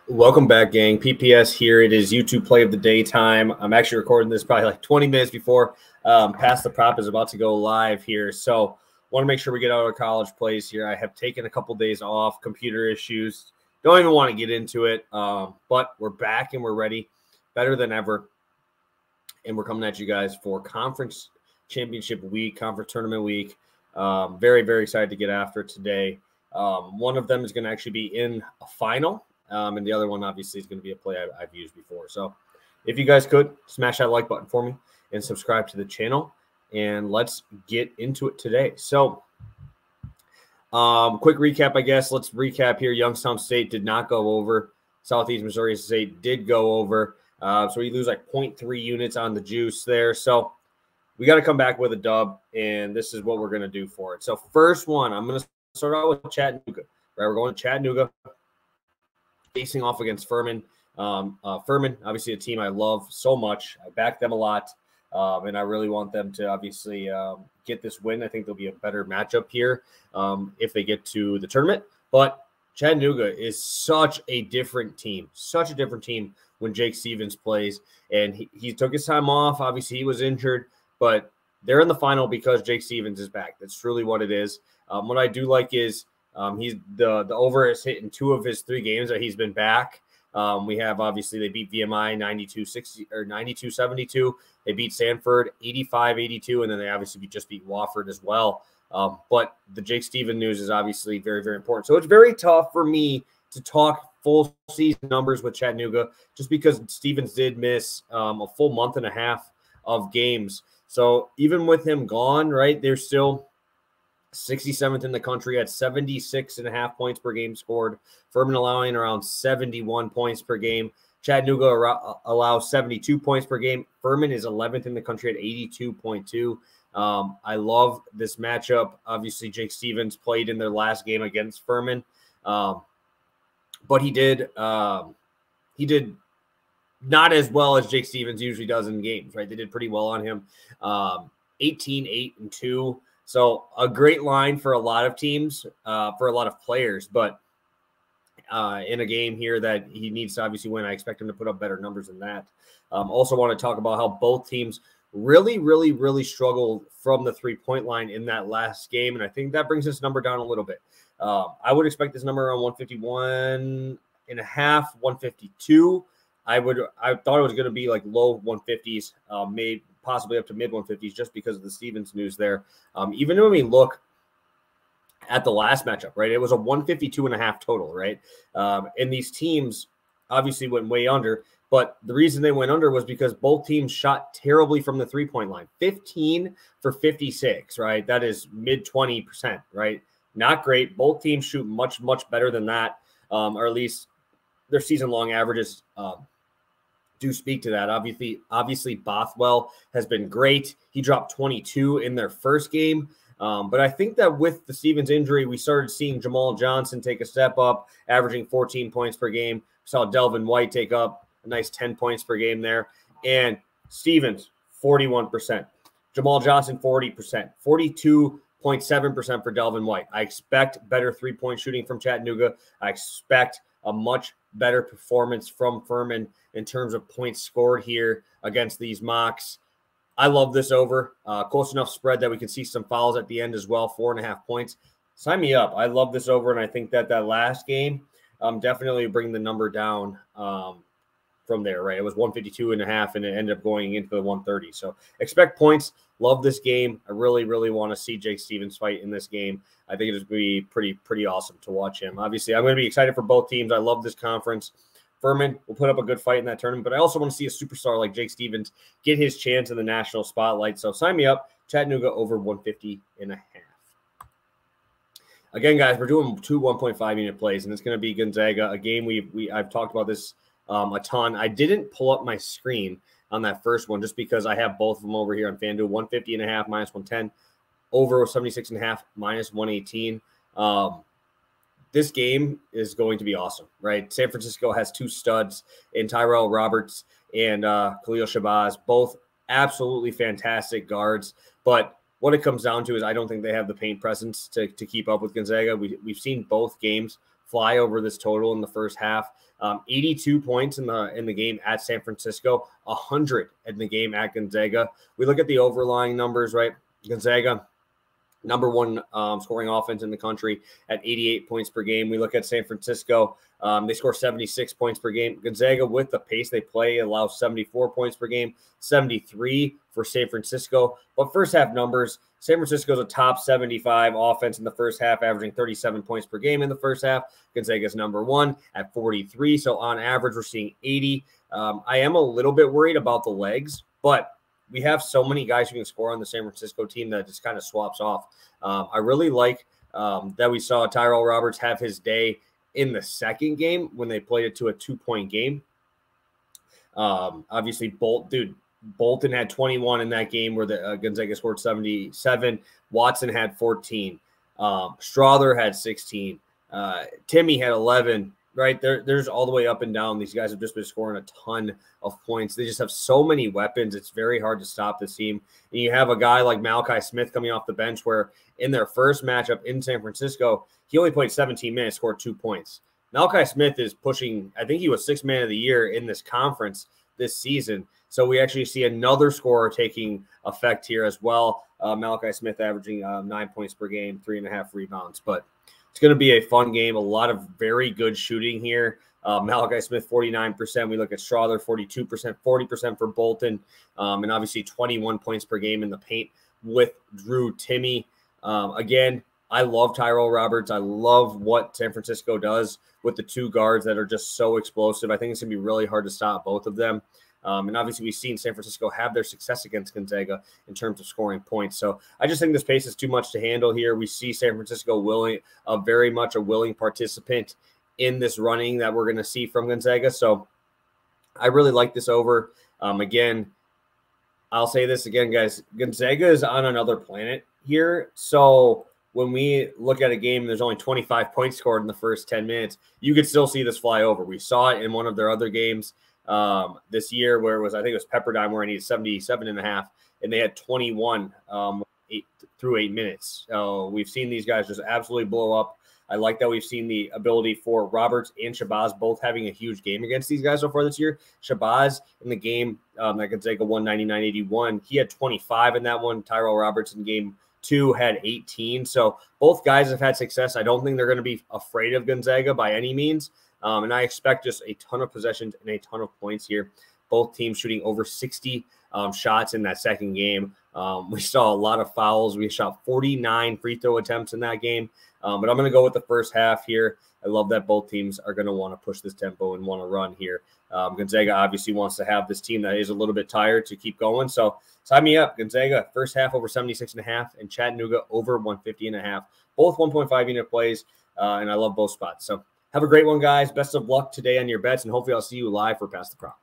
Welcome back, gang. PPS here. It is YouTube play of the day time. I'm actually recording this probably like 20 minutes before Past the Prop is about to go live here. So want to make sure we get out of college plays here. I have taken a couple days off, computer issues. Don't even want to get into it, but we're back and we're ready, better than ever. And we're coming at you guys for conference championship week, conference tournament week. Very, very excited to get after it today. One of them is going to actually be in a final. And the other one, obviously, is going to be a play I've used before. So if you guys could, smash that like button for me and subscribe to the channel. And let's get into it today. So quick recap, I guess. Let's recap here. Youngstown State did not go over. Southeast Missouri State did go over. So we lose like 0.3 units on the juice there. So we got to come back with a dub, and this is what we're going to do for it. So first one, I'm going to start out with Chattanooga. Right, we're going to Chattanooga. Facing off against Furman. Furman, obviously a team I love so much. I back them a lot, and I really want them to obviously get this win. I think there'll be a better matchup here if they get to the tournament. But Chattanooga is such a different team when Jake Stevens plays. And he took his time off. Obviously, he was injured, but they're in the final because Jake Stevens is back. That's truly what it is. What I do like is he's the over is hit in 2 of his 3 games that he's been back. We have obviously they beat VMI 92-60 or 92-72. They beat Sanford 85-82, and then they obviously just beat Wofford as well. But the Jake Stevens news is obviously very, very important. So it's very tough for me to talk full season numbers with Chattanooga just because Stevens did miss a full month and a half of games. So even with him gone, right, they're still 67th in the country at 76.5 points per game scored. Furman allowing around 71 points per game. Chattanooga allows 72 points per game. Furman is 11th in the country at 82.2. I love this matchup. Obviously, Jake Stevens played in their last game against Furman, but he did not as well as Jake Stevens usually does in games. Right, they did pretty well on him. 18-8-2. So a great line for a lot of teams, for a lot of players, but in a game here that he needs to obviously win, I expect him to put up better numbers than that. Also want to talk about how both teams really struggled from the 3-point line in that last game, and I think that brings this number down a little bit. I would expect this number around 151.5, 152. I thought it was going to be like low 150s, maybe possibly up to mid 150s just because of the Stevens news there. Even when we look at the last matchup, right, it was a 152.5 total, right? And these teams obviously went way under, but the reason they went under was because both teams shot terribly from the 3-point line. 15 for 56, right? That is mid 20%, right? Not great. Both teams shoot much better than that, or at least their season-long averages do speak to that. Obviously, Bothwell has been great. He dropped 22 in their first game. But I think that with the Stevens injury, we started seeing Jamal Johnson take a step up, averaging 14 points per game. We saw Delvin White take up a nice 10 points per game there. And Stevens, 41%. Jamal Johnson, 40%. 42.7% for Delvin White. I expect better 3-point shooting from Chattanooga. I expect a much better performance from Furman in terms of points scored here against these mocks. I love this over. Close enough spread that we can see some fouls at the end as well, 4.5 points. Sign me up. I love this over, and I think that last game definitely bring the number down from there, right? It was 152.5, and it ended up going into the 130. So expect points. Love this game. I really want to see Jake Stevens fight in this game. I think it's going to be pretty awesome to watch him. Obviously, I'm going to be excited for both teams. I love this conference. Furman will put up a good fight in that tournament, but I also want to see a superstar like Jake Stevens get his chance in the national spotlight. So sign me up. Chattanooga over 150.5. Again, guys, we're doing 2 1.5 unit plays, and it's going to be Gonzaga, a game I've talked about this a ton. I didn't pull up my screen on that first one just because I have both of them over here on FanDuel. 150.5 minus 110, over 76.5 minus 118. This game is going to be awesome, right? San Francisco has 2 studs in Tyrell Roberts and Khalil Shabazz, both absolutely fantastic guards. But what it comes down to is I don't think they have the paint presence to keep up with Gonzaga. We've seen both games fly over this total in the first half. 82 points in the game at San Francisco, 100 in the game at Gonzaga. We look at the overlying numbers, right? Gonzaga, number one scoring offense in the country at 88 points per game. We look at San Francisco. They score 76 points per game. Gonzaga, with the pace they play, allows 74 points per game, 73 for San Francisco. But first half numbers, San Francisco's a top 75 offense in the first half, averaging 37 points per game in the first half. Gonzaga's number one at 43. So on average, we're seeing 80. I am a little bit worried about the legs, but we have so many guys who can score on the San Francisco team that just kind of swaps off. I really like that we saw Tyrell Roberts have his day in the second game when they played it to a 2-point game. Obviously, Bolton had 21 in that game where the Gonzaga scored 77. Watson had 14. Strother had 16. Timmy had 11. Right there's all the way up and down. These guys have just been scoring a ton of points. They just have so many weapons. It's very hard to stop this team. And you have a guy like Malachi Smith coming off the bench, where in their first matchup in San Francisco, he only played 17 minutes, scored 2 points. Malachi Smith is pushing, I think he was 6th man of the year in this conference this season. So we actually see another scorer taking effect here as well. Malachi Smith averaging 9 points per game, 3.5 rebounds. But it's going to be a fun game. A lot of very good shooting here. Malachi Smith, 49%. We look at Strother, 42%, 40% for Bolton, and obviously 21 points per game in the paint with Drew Timme. Again, I love Tyrell Roberts. I love what San Francisco does with the two guards that are just so explosive. I think it's going to be really hard to stop both of them. And obviously, we've seen San Francisco have their success against Gonzaga in terms of scoring points. So I just think this pace is too much to handle here. We see San Francisco very much a willing participant in this running that we're going to see from Gonzaga. So I really like this over. Again, I'll say this again, guys. Gonzaga is on another planet here. So when we look at a game, there's only 25 points scored in the first 10 minutes. You could still see this fly over. We saw it in one of their other games this year where I think it was Pepperdine, where I needed 77.5, and they had 21 through 8 minutes. So we've seen these guys just absolutely blow up. I like that we've seen the ability for Roberts and Shabazz both having a huge game against these guys so far this year. Shabazz in the game that Gonzaga won 99-81, he had 25 in that one. Tyrell Roberts in game 2 had 18. So both guys have had success. I don't think they're going to be afraid of Gonzaga by any means. And I expect just a ton of possessions and a ton of points here. Both teams shooting over 60 shots in that second game. We saw a lot of fouls. We shot 49 free throw attempts in that game. But I'm going to go with the first half here. I love that both teams are going to want to push this tempo and want to run here. Gonzaga obviously wants to have this team that is a little bit tired to keep going. So sign me up. Gonzaga, first half over 76.5, and Chattanooga over 150.5. Both 1.5 unit plays, and I love both spots. So have a great one, guys. Best of luck today on your bets, and hopefully I'll see you live for Pass the Prop.